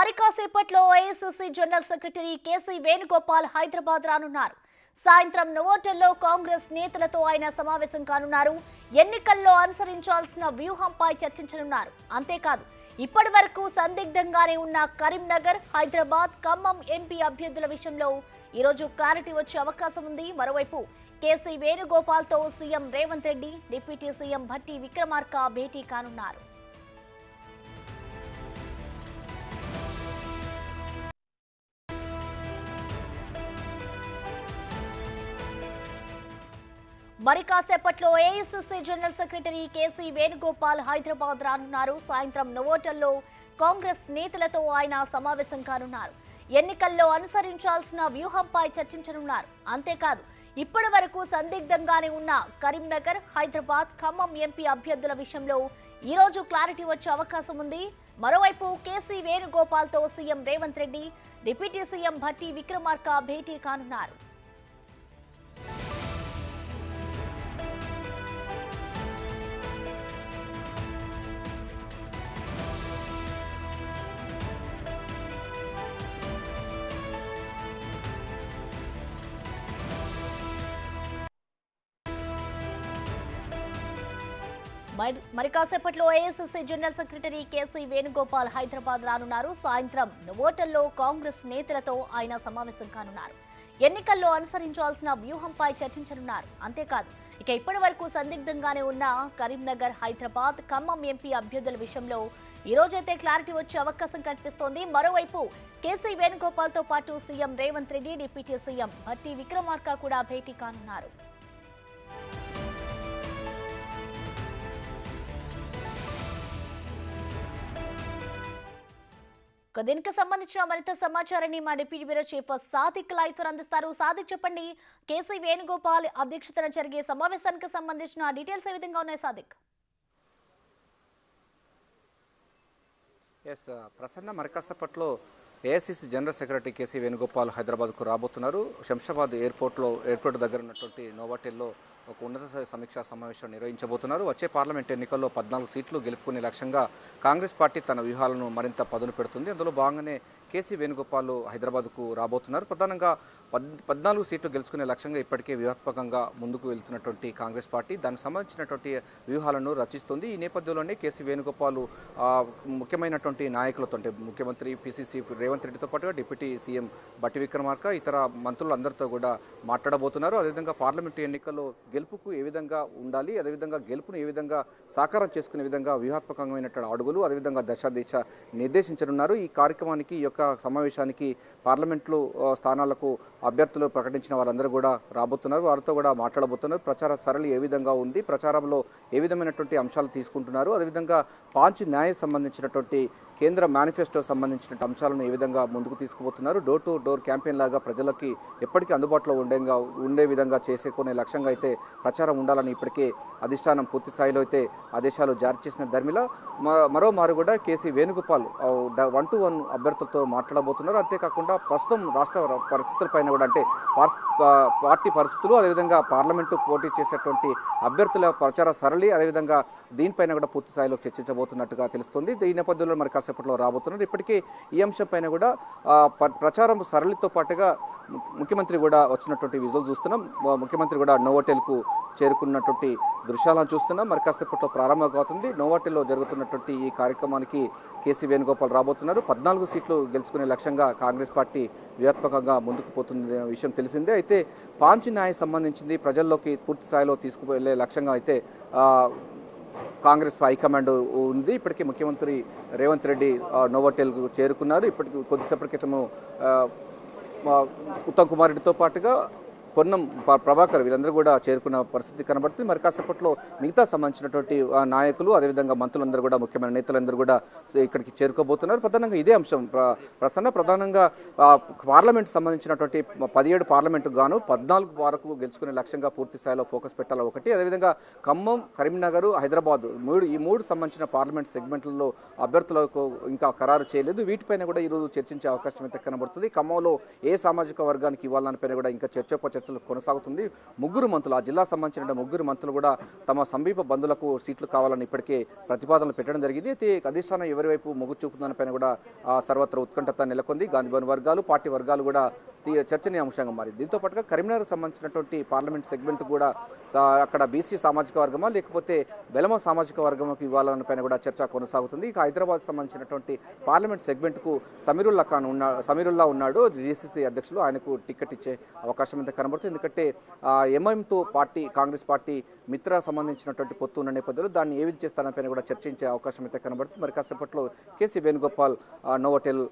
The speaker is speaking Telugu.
మరి కాసేపట్లో AICC general secretary KC Venugopal Hyderabad రానున్నారు. సాయంత్రం నోవోటెల్లో కాంగ్రెస్ నేతలతో ఆయన సమావేశం కానున్నారు. ఎన్నికల్లో అనుసరించాల్సిన వ్యూహంపై చర్చించనున్నారు. అంతేకాదు, ఇప్పటి వరకు సందిగ్ధంగానే ఉన్న కరీంనగర్, హైదరాబాద్, ఖమ్మం ఎంపీ అభ్యర్థుల విషయంలో ఈరోజు క్లారిటీ వచ్చే అవకాశం ఉంది. మరోవైపు కేసీ వేణుగోపాల్తో CM Revanth Reddy, deputy CM Bhatti Vikramarka భేటీ కానున్నారు. మరి కాసేపట్లో AICC general secretary KC Venugopal Hyderabad రానున్నారు. సాయంత్రం నోవోటెల్లో కాంగ్రెస్ నేతలతో ఆయన సమావేశం కానున్నారు. ఎన్నికల్లో అనుసరించాల్సిన వ్యూహంపై చర్చించనున్నారు. అంతేకాదు, ఇప్పటి వరకు సందిగ్ధంగానే ఉన్న కరీంనగర్, హైదరాబాద్, ఖమ్మం ఎంపీ అభ్యర్థుల విషయంలో ఈరోజు క్లారిటీ వచ్చే అవకాశం ఉంది. మరోవైపు కేసీ వేణుగోపాల్తో CM Revanth Reddy, deputy CM Bhatti Vikramarka భేటీ కానున్నారు. మరి కాసేపట్లో AICC general secretary KC Venugopal Hyderabad రానున్నారు. సాయంత్రం నోవోటెల్లో కాంగ్రెస్ నేతలతో ఆయన సమావేశం కానున్నారు. ఎన్నికల్లో అనుసరించాల్సిన వ్యూహంపై చర్చించనున్నారు. అంతేకాదు, ఇప్పటి వరకు సందిగ్ధంగానే ఉన్న కరీంనగర్, హైదరాబాద్, ఖమ్మం ఎంపీ అభ్యర్థుల విషయంలో ఈ రోజైతే క్లారిటీ వచ్చే అవకాశం కనిపిస్తోంది. మరోవైపు కేసీ వేణుగోపాల్తో పాటు CM Revanth Reddy, deputy CM Bhatti Vikramarka కూడా భేటీ కానున్నారు. దీనికి సంబంధించిన మరింత సమాచారాన్ని మా deputy bureau chief Sadiq live అందిస్తారు. సాదిక్, చెప్పండి, కేసీ వేణుగోపాల్ అధ్యక్షతన జరిగే సమావేశానికి సంబంధించిన డీటెయిల్స్ ఏ విధంగా ఉన్నాయి? సాదిక్. ప్రసన్న, మరికాసేపట్లో AICC general secretary KC Venugopal హైదరాబాద్కు రాబోతున్నారు. శంషాబాద్ ఎయిర్పోర్ట్ దగ్గర ఉన్నటువంటి నోవాటెల్లో ఒక ఉన్నత స్థాయి సమీక్షా సమావేశం నిర్వహించబోతున్నారు. వచ్చే పార్లమెంట్ ఎన్నికల్లో 14 సీట్లు గెలుపుకునే లక్ష్యంగా కాంగ్రెస్ పార్టీ తన వ్యూహాలను మరింత పదును పెడుతుంది. అందులో భాగంగానే కేసీ వేణుగోపాల్ హైదరాబాద్కు రాబోతున్నారు. ప్రధానంగా 14 సీట్లు గెలుచుకునే లక్ష్యంగా ఇప్పటికే వ్యూహాత్మకంగా ముందుకు వెళ్తున్నటువంటి కాంగ్రెస్ పార్టీ దానికి సంబంధించినటువంటి వ్యూహాలను రచిస్తుంది. ఈ నేపథ్యంలోనే కేసీ వేణుగోపాల్ ముఖ్యమైనటువంటి నాయకులతో, అంటే ముఖ్యమంత్రి పిసిసి రేవంత్ రెడ్డితో పాటుగా డిప్యూటీ సీఎం భట్టి విక్రమార్క, ఇతర మంత్రులందరితో కూడా మాట్లాడబోతున్నారు. అదేవిధంగా పార్లమెంటు ఎన్నికల్లో గెలుపుకు ఏ విధంగా ఉండాలి, అదేవిధంగా గెలుపును ఏ విధంగా సాకారం చేసుకునే విధంగా వ్యూహాత్మకమైనటువంటి అడుగులు, అదేవిధంగా దశ నిర్దేశించనున్నారు. ఈ కార్యక్రమానికి, ఈ యొక్క సమావేశానికి పార్లమెంట్లో స్థానాలకు అభ్యర్థులు ప్రకటించిన వారందరూ కూడా రాబోతున్నారు. వారితో కూడా మాట్లాడబోతున్నారు. ప్రచార సరళి ఏ విధంగా ఉంది, ప్రచారంలో ఏ విధమైనటువంటి అంశాలు తీసుకుంటున్నారు, అదేవిధంగా పాంచ్ న్యాయ సంబంధించినటువంటి కేంద్ర మేనిఫెస్టో సంబంధించిన అంశాలను ఏ విధంగా ముందుకు తీసుకుపోతున్నారు, డోర్ టు డోర్ క్యాంపెయిన్ లాగా ప్రజలకి ఎప్పటికీ అందుబాటులో ఉండే విధంగా చేసేకునే లక్ష్యంగా అయితే ప్రచారం ఉండాలని ఇప్పటికే అధిష్టానం పూర్తి స్థాయిలో అయితే ఆదేశాలు జారీ చేసిన ధర్మిలా మరోమారు కూడా కేసీ వేణుగోపాల్ 1-to-1 అభ్యర్థులతో మాట్లాడబోతున్నారు. అంతేకాకుండా ప్రస్తుతం రాష్ట్ర పరిస్థితులపైన కూడా, అంటే పార్టీ పరిస్థితులు, అదేవిధంగా పార్లమెంటు పోటీ చేసేటువంటి అభ్యర్థుల ప్రచార సరళి, అదేవిధంగా దీనిపైన కూడా పూర్తి స్థాయిలో చర్చించబోతున్నట్టుగా తెలుస్తుంది. ఈ నేపథ్యంలో మరి కాసేపట్లో రాబోతున్నారు. ఇప్పటికీ ఈ అంశంపైన కూడా ప్రచారం సరళితో పాటుగా ముఖ్యమంత్రి కూడా వచ్చినటువంటి విజువల్ చూస్తున్నాం. ముఖ్యమంత్రి కూడా నోవోటెల్కు చేరుకున్నటువంటి దృశ్యాలను చూస్తున్నాం. మరి కాసేపట్లో ప్రారంభం అవుతుంది. నోవోటెల్లో జరుగుతున్నటువంటి ఈ కార్యక్రమానికి కేసీ వేణుగోపాల్ రాబోతున్నారు. 14 సీట్లు గెలుచుకునే లక్ష్యంగా కాంగ్రెస్ పార్టీ వ్యూహాత్మకంగా ముందుకు పోతున్న విషయం తెలిసిందే. అయితే పాంచ్ న్యాయం సంబంధించింది ప్రజల్లోకి పూర్తి స్థాయిలో తీసుకువెళ్లే లక్ష్యంగా అయితే కాంగ్రెస్ హైకమాండ్ ఉంది. ఇప్పటికీ ముఖ్యమంత్రి రేవంత్ రెడ్డి నోవోటెల్కు చేరుకున్నారు. ఇప్పటికి కొద్దిసేపటి క్రితము ఉత్తమ్ కుమార్ రెడ్డితో పాటుగా పొన్నం ప్రభాకర్ వీళ్ళందరూ కూడా చేరుకున్న పరిస్థితి కనబడుతుంది. మరి కాసేపట్లో మిగతా సంబంధించినటువంటి నాయకులు, అదేవిధంగా మంత్రులందరూ కూడా, ముఖ్యమైన నేతలందరూ కూడా ఇక్కడికి చేరుకోబోతున్నారు. ప్రధానంగా ఇదే అంశం ప్రధానంగా పార్లమెంట్ సంబంధించినటువంటి 17 పార్లమెంటుకు గాను 14 వరకు గెలుచుకునే లక్ష్యంగా పూర్తి స్థాయిలో ఫోకస్ పెట్టాలి ఒకటి. అదేవిధంగా ఖమ్మం, కరీంనగర్, హైదరాబాద్ ఈ మూడు సంబంధించిన పార్లమెంట్ సెగ్మెంట్లలో అభ్యర్థులకు ఇంకా ఖరారు చేయలేదు. వీటిపైన కూడా ఈరోజు చర్చించే అవకాశం అయితే కనబడుతుంది. ఖమ్మంలో ఏ సామాజిక వర్గానికి ఇవ్వాలనిపైన కూడా ఇంకా చర్చోపచర్చ చర్చలు కొనసాగుతుంది. ముగ్గురు మంత్రులు, ఆ జిల్లా సంబంధించిన ముగ్గురు మంత్రులు కూడా తమ సమీప బంధువులకు సీట్లు కావాలని ఇప్పటికే ప్రతిపాదనలు పెట్టడం జరిగింది. అయితే అధిష్టానం ఎవరి వైపు మొగ్గు చూపుతుందని పైన కూడా సర్వత్ర ఉత్కంఠత నెలకొంది. గాంధీభవన్ వర్గాలు, పార్టీ వర్గాలు కూడా చర్చనీయాంశంగా మారింది. దీంతో పాటుగా కరీంనగర్ సంబంధించినటువంటి పార్లమెంట్ సెగ్మెంట్ కూడా అక్కడ బీసీ సామాజిక వర్గమా లేకపోతే బెలమ సామాజిక వర్గంకి ఇవ్వాలన్న పైన కూడా చర్చ కొనసాగుతుంది. ఇక హైదరాబాద్ సంబంధించినటువంటి పార్లమెంట్ సెగ్మెంట్ కు సమీరుల్లా ఉన్నాడు డీసీసీ అధ్యక్షులు. ఆయనకు టికెట్ ఇచ్చే అవకాశం అయితే కనబడుతుంది. ఎందుకంటే ఎంఐఎంతో కాంగ్రెస్ పార్టీ మిత్ర సంబంధించినటువంటి పొత్తు ఉన్న నేపథ్యంలో దాన్ని ఏవి చేస్తారని పైన కూడా చర్చించే అవకాశం అయితే కనబడుతుంది. మరి కాసేపట్లో కేసీ వేణుగోపాల్ నోవోటెల్